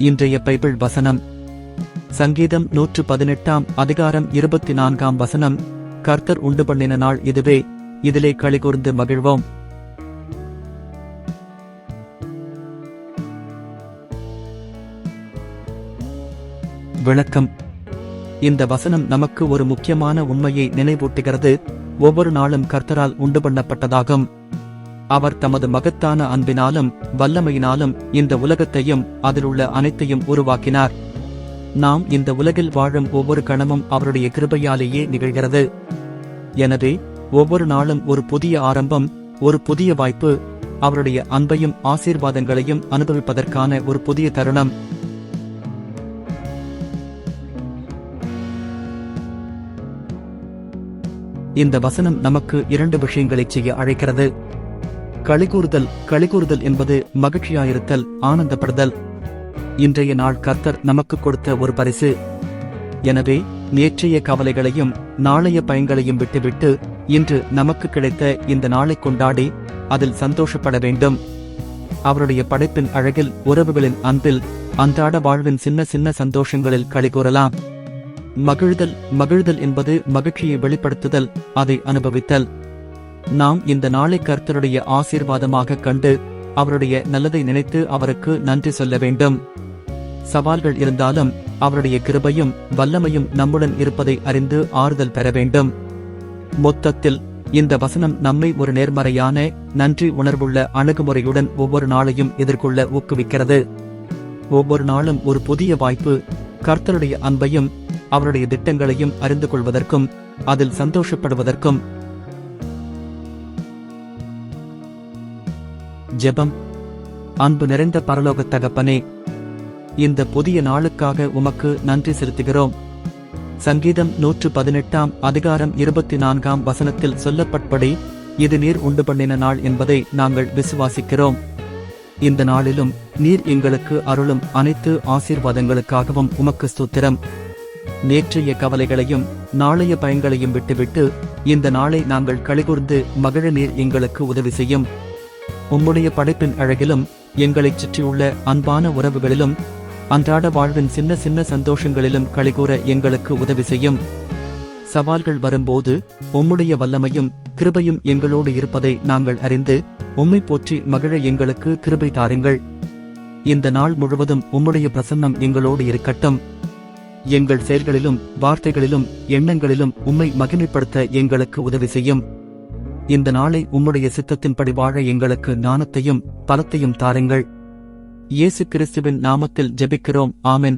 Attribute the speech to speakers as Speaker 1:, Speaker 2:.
Speaker 1: இன்றைய பைபிள் வசனம் சங்கீதம் 118 அதிகாரம் 24 வசனம். கர்த்தர் உண்டு பண்ணின நாள் இதுவே, இதிலே களிகூர்ந்து மகிழ்வோம். விளக்கம். இந்த வசனம் நமக்கு ஒரு முக்கியமான உண்மையை நினைவூட்டுகிறது. ஒவ்வொரு நாளும் கர்த்தரால் உண்டு பண்ணப்பட்டதாகும். அவர் தமது மகத்தான அன்பினாலும் வல்லமையினாலும் இந்த உலகத்தையும் அதிலுள்ள அனைத்தையும் உருவாக்கினார். நாம் இந்த உலகில் வாழும் ஒவ்வொரு கணமும் அவருடைய கிருபையாலேயே நிகழ்கிறது. எனவே ஒவ்வொரு நாளும் ஒரு புதிய ஆரம்பம், ஒரு புதிய வாய்ப்பு, அவருடைய அன்பையும் ஆசீர்வாதங்களையும் அனுபவிப்பதற்கான ஒரு புதிய தருணம். இந்த வசனம் நமக்கு 2 விஷயங்களை செய்ய அழைக்கிறது. களிகூறுதல் என்பது மகிழ்ச்சியாயிருத்தல், ஆனந்தப்படுதல். இன்றைய நாள் கர்த்தர் நமக்கு கொடுத்த ஒரு பரிசு. எனவே நேற்றைய கவலைகளையும் நாளைய பயங்களையும் விட்டுவிட்டு இன்று நமக்கு கிடைத்த இந்த நாளை கொண்டாடி அதில் சந்தோஷப்பட வேண்டும். அவருடைய படைப்பின் அழகில், உறவுகளின் அன்பில், அன்றாட வாழ்வின் சின்ன சின்ன சந்தோஷங்களில் களிகூறலாம். மகிழ்தல் என்பது மகிழ்ச்சியை வெளிப்படுத்துதல், அதை அனுபவித்தல். நாம் இந்த நாளை கர்த்தருடைய ஆசீர்வாதமாக கண்டு அவருடைய நல்லதை நினைத்து அவருக்கு நன்றி சொல்ல வேண்டும். சவால்கள் இருந்தாலும் அவருடைய கிருபையும் வல்லமையும் நம்முடன் இருப்பதை அறிந்து ஆறுதல் பெற வேண்டும். மொத்தத்தில் இந்த வசனம் நம்மை ஒரு நேர்மறையான, நன்றி உணர்வுள்ள அணுகுமுறையுடன் ஒவ்வொரு நாளையும் எதிர்கொள்ள ஊக்குவிக்கிறது. ஒவ்வொரு நாளும் ஒரு புதிய வாய்ப்பு, கர்த்தருடைய அன்பையும் அவருடைய திட்டங்களையும் அறிந்து கொள்வதற்கும் அதில் சந்தோஷப்படுவதற்கும். ஜெபம். அன்பு நிறைந்த பரலோக தகப்பனே, இந்த புதிய நாளுக்காக உமக்கு நன்றி செலுத்துகிறோம். சங்கீதம் 118 அதிகாரம் 24 வசனத்தில் சொல்லப்பட்டபடி இது நீர் உண்டு பண்ணின நாள் என்பதை நாங்கள் விசுவாசிக்கிறோம். இந்த நாளிலும் நீர் எங்களுக்கு அருளும் அனைத்து ஆசீர்வாதங்களுக்காகவும் உமக்கு ஸ்தோத்திரம். நேற்றைய கவலைகளையும் நாளைய பயங்களையும் விட்டுவிட்டு இந்த நாளை நாங்கள் களிகூர்ந்து மகிழ நீர் எங்களுக்கு உதவி செய்யும். உம்முடைய படைப்பின் அழகிலும், எங்களைச் சுற்றியுள்ள அன்பான உறவுகளிலும், அன்றாட வாழ்வின் சின்ன சின்ன சந்தோஷங்களிலும் களிகூற எங்களுக்கு உதவி செய்யும். சவால்கள் வரும்போது உம்முடைய வல்லமையும் கிருபையும் எங்களோடு இருப்பதை நாங்கள் அறிந்து உம்மை போற்றி மகிழ எங்களுக்கு கிருபை தாருங்கள். இந்த நாள் முழுவதும் உம்முடைய பிரசன்னம் எங்களோடு இருக்கட்டும். எங்கள் செயல்களிலும் வார்த்தைகளிலும் எண்ணங்களிலும் உம்மை மகிமைப்படுத்த எங்களுக்கு உதவி செய்யும். இந்த நாளை உம்முடைய சித்தத்தின்படி வாழ எங்களுக்கு ஞானத்தையும் பலத்தையும் தாருங்கள். இயேசு கிறிஸ்துவின் நாமத்தில் ஜெபிக்கிறோம். ஆமென்.